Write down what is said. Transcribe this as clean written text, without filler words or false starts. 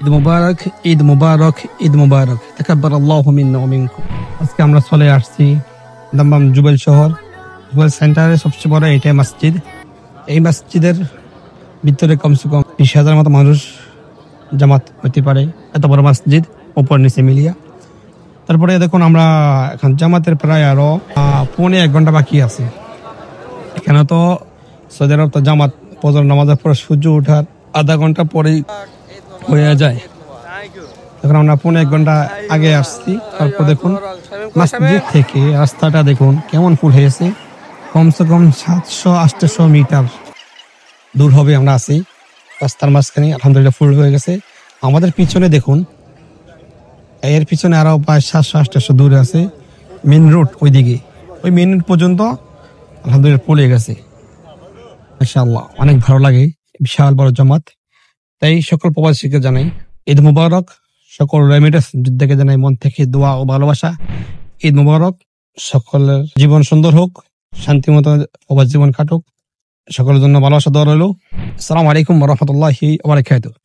ঈদ মুবারক, ঈদ মুবারক, ঈদ মুবারক। তাকাব্বালাল্লাহু মিন্না ওয়া মিনকুম। আজকে আমরা চলে আসছি দমদম জুবেল শহর, জুবেল সেন্টারের সবচেয়ে বড় এটাই মসজিদ। এই মসজিদের ভিতরে কমসে কম 20,000 মতো মানুষ জামাত হতে পারে, এত বড় মসজিদ উপর নিচে মিলিয়া। তারপরে দেখুন আমরা এখন জামাতের প্রায় আরো 1.5 ঘন্টা বাকি আছে। এখানে তো সৌদি আরব তো জামাত ফজর নামাজের পর সূর্য ওঠার আধা ঘন্টা পরেই হয়ে যায়। এখন আমরা 1.5 ঘন্টা আগে আসছি। তারপর দেখুন মসজিদ থেকে রাস্তাটা দেখুন কেমন ফুল হয়েছে। কমসে কম 700-800 মিটার দূর হবে আমরা আছি রাস্তার মাঝখানে। আলহামদুলিল্লাহ ফুল হয়ে গেছে। আমাদের পিছনে দেখুন, এর পিছনে আরো প্রায় 700-800 দূরে আছে মেন রোড। ওইদিকে ওই মেন রোড পর্যন্ত আলহামদুলিল্লাহ ফুল হয়ে গেছে। মাশাআল্লাহ, অনেক ভালো লাগে বিশাল বড় জামাত। তাই সকল প্রবাসীকে জানাই ঈদ মুবারক। সকল রেমিটেন্স যোদ্ধাকে জানাই মন থেকে দোয়া ও ভালোবাসা। ঈদ মুবারক। সকলের জীবন সুন্দর হোক, শান্তি মতো প্রবাস জীবন কাটুক। সকলের জন্য ভালোবাসা দোয়া রইল। আসসালামু আলাইকুম ওয়া রাহমাতুল্লাহি ওয়া বারাকাতুহু।